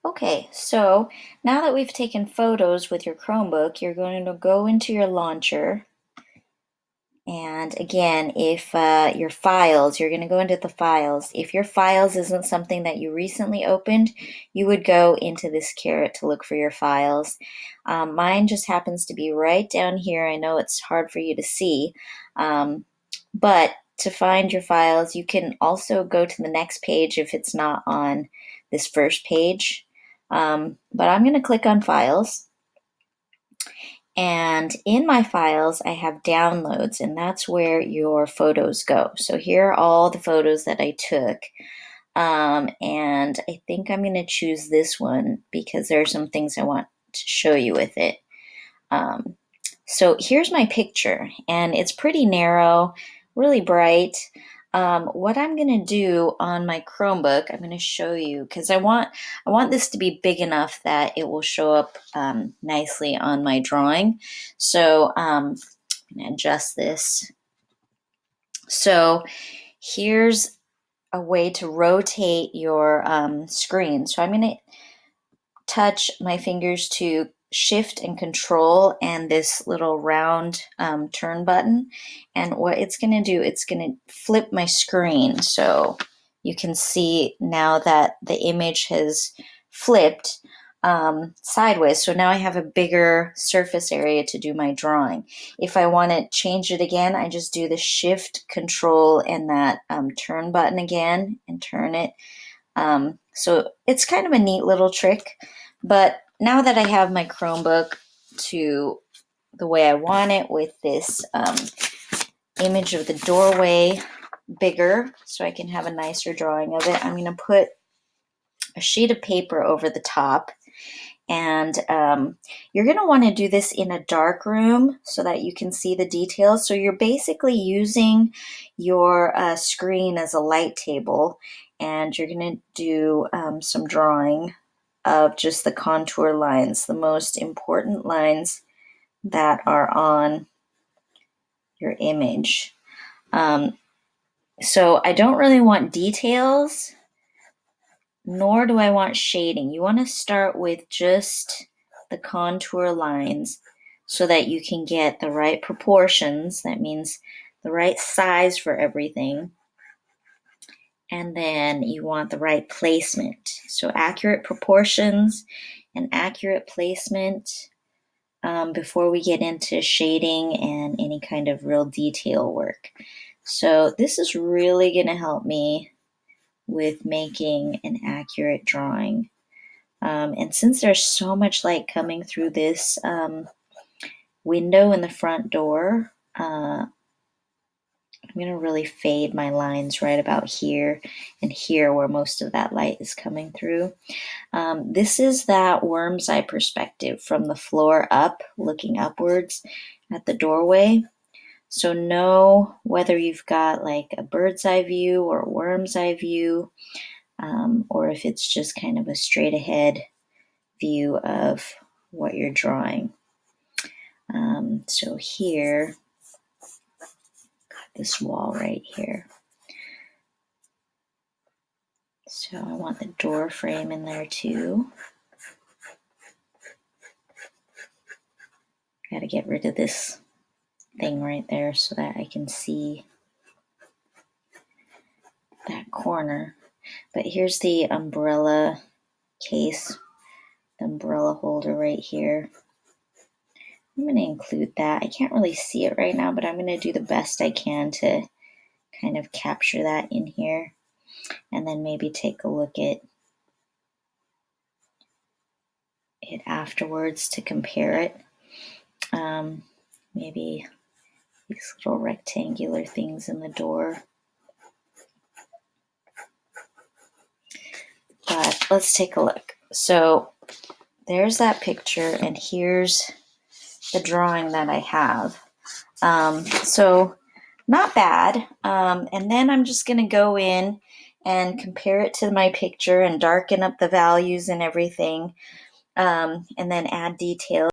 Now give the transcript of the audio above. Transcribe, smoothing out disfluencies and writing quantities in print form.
Okay, so now that we've taken photos with your Chromebook, you're going to go into your launcher. And again, if your files, you're going to go into the files. If your files isn't something that you recently opened, you would go into this caret to look for your files. Mine just happens to be right down here. I know it's hard for you to see, but to find your files, you can also go to the next page if it's not on this first page. But I'm going to click on Files. And in my files, I have downloads, and that's where your photos go. So here are all the photos that I took. And I think I'm going to choose this one because there are some things I want to show you with it. Um, so here's my picture, and it's pretty narrow, really bright. What I'm going to do on my Chromebook, I'm going to show you because I want this to be big enough that it will show up nicely on my drawing. So I'm going to adjust this. So here's a way to rotate your screen. So I'm going to touch my fingers to shift and control and this little round turn button. And what it's going to do, it's going to flip my screen. So you can see now that the image has flipped sideways. So now I have a bigger surface area to do my drawing. If I want to change it again, I just do the shift, control, and that turn button again and turn it. So it's kind of a neat little trick. But now that I have my Chromebook to the way I want it with this image of the doorway bigger so I can have a nicer drawing of it, I'm going to put a sheet of paper over the top. And you're going to want to do this in a dark room so that you can see the details. So you're basically using your screen as a light table, and you're going to do some drawing of just the contour lines, the most important lines that are on your image. So I don't really want details, nor do I want shading. You want to start with just the contour lines so that you can get the right proportions. That means the right size for everything. And then you want the right placement. So accurate proportions and accurate placement before we get into shading and any kind of real detail work. So this is really going to help me with making an accurate drawing. And since there's so much light coming through this window in the front door, I'm going to really fade my lines right about here and here where most of that light is coming through. This is that worm's eye perspective from the floor up, looking upwards at the doorway. So know whether you've got like a bird's eye view or a worm's eye view, or if it's just kind of a straight ahead view of what you're drawing. So here, this wall right here. So I want the door frame in there too. Got to get rid of this thing right there so that I can see that corner. But here's the umbrella case, the umbrella holder right here. I'm going to include that. I can't really see it right now, but I'm going to do the best I can to kind of capture that in here. And then maybe take a look at it afterwards to compare it. Maybe these little rectangular things in the door. But let's take a look. So there's that picture, and here's the drawing that I have. So not bad. And then I'm just going to go in and compare it to my picture and darken up the values and everything, and then add details.